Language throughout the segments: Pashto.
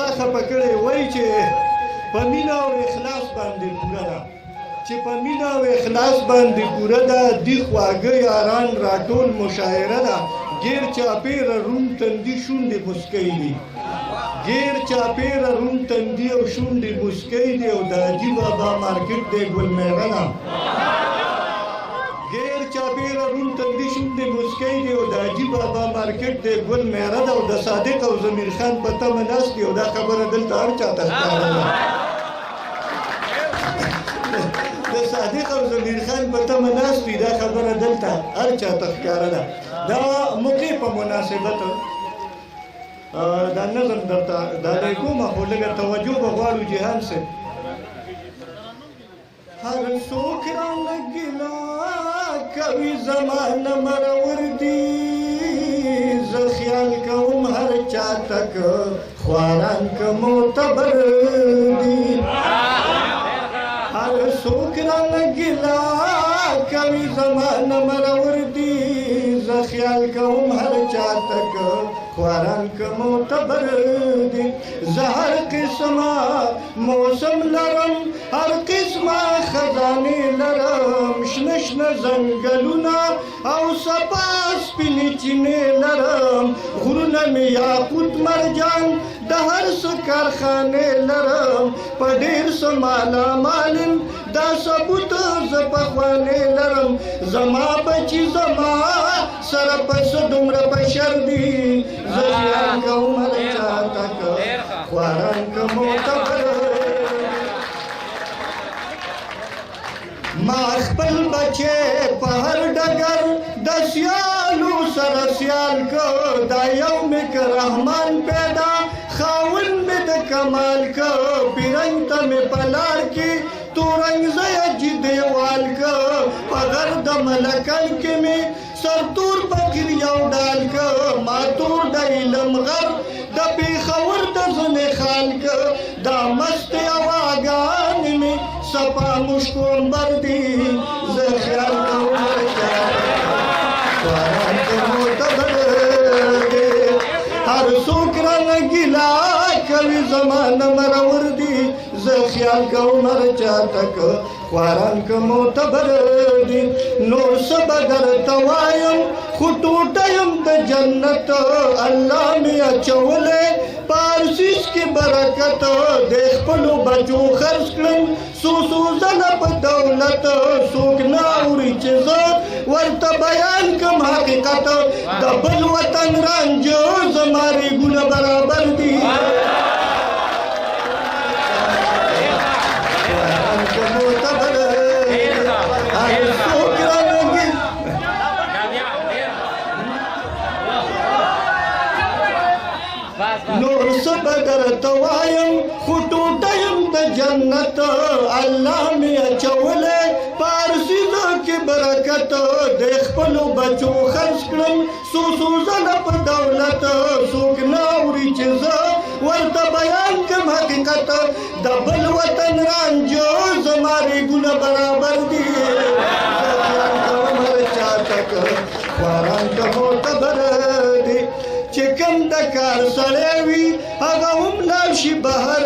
دا خفه کړی وایي چې په مینه او اخلاص باندې پوره ده چې په مینه او اخلاص باندې پوره ده دی خواږه یاران راټول مشاعره ده غیر چاپیره روم تندي شونډې مسکی دي غیر چاپیره روم تندي او شونډې مسکی دي او د حاجي بابا مارکیټ دی ګل میرنه غیر چاپیره روم تندي شونډې مسکی دي او د حاجي بابا مارکیټ دی ګل میره ده او د صادق او ضمیر خان په تمه ناست دي او دا خبره دلته هر چاته ښکاره ده د صادق او ضمیر خان په تمه ناست دي دا خبره دلته هر چاته ښکاره ده دا موقع په مناسبت دا نظم درته ډالۍ کومه خو لږه توجه به غواړو جهان صاحب هر څوک رانه ګیله کوي زمانه مرور دي زه خیال کوم هر چا تک خواران که معتبر دي هر څوک رانه ګیله کوي زمانه مرور دي زه خیال کوم هر چا تک خواران که معتبر دي زه هر قسمه موسم لرم هر قسمه خزانې لرم شنه شنه ځنګلونه او صفا سپینې چینې لرم غرونه مې یاقوت مرجان د هر څه کارخانې لرم په ډېر څه مالامال یم دا ثبوت زه پخوانې لرم زما بچي زما سره پس دومره بشر دي زه خیال کوم هر چا تک خواران که معتبر ما خپل بچې په هر ډګر د سیالو سره سیال که دا یو مې که رحمان پیدا خاون مې د کمال که پیرنګ ته مې په لار کې تورنګ زیجي دیوال که په غر د ملکن کې مې سرتور فقیر یو ډال که ما تور د علم غر د پېښور د زنې خال که دا مست هواګانې مې صفا مشکو عنبر دي زه خیال کوم هر چا خواران که معتبر دي هر څوک رانه ګیله کوي زمانه مرور دي زه خیال کوم هر چا تک خواران که معتبر دي نور څه به درته وایم خو ټوټه یم د جنت الله مې اچولی په هر څیز کې برکت د خپلو بچو خرڅ کړم څو ځله په دولت څوک نه اوري چې زه ورته بیان کړم حقیقت د بل وطن رانجه زما ریګونه برابر دي نور څه به درته وایم خو ټوټه یم د جنت الله مې اچولی په هر څیزو کې برکت د خپلو بچو خرڅ کړم څو ځله په دولت څوک نه اوري چې زه ورته بیان کړم حقیقت د بل وطن رانجه زما ریګونه برابر دي زه خیال کوم هر چا تک خواران که معتبر دي چې کوم د کار سړی وي هغه هم لاړ شي بهر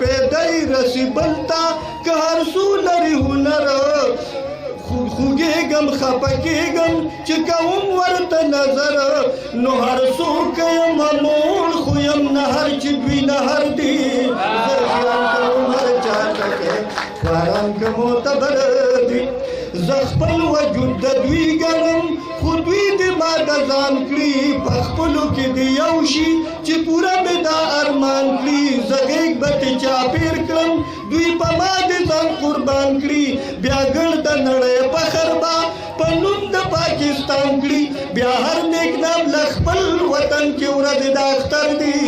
پیدا یې رسي بل ته که هر څو لري هنر خوږېږم خفه کېږم چې کوم ورته نظر نو هر څوک یم موړ خو یم نه هر چې دوی نه هر دي زه خیال کوم هر چا تک خواران که معتبر دي زه خپل وجود د دوی ګڼم خو دوی د ما د ځان کړي په خپلو کې د یو شي چې پوره مې دا ارمان کړي زه غېږ به ترې چاپېر کړم دوی په ما د ځان قربان کړي بیا ګڼ د نړۍ فخر به په نوم د پاکستان کړي بیا هر نیک نام له خپل وطن کې ورځې د اختر دي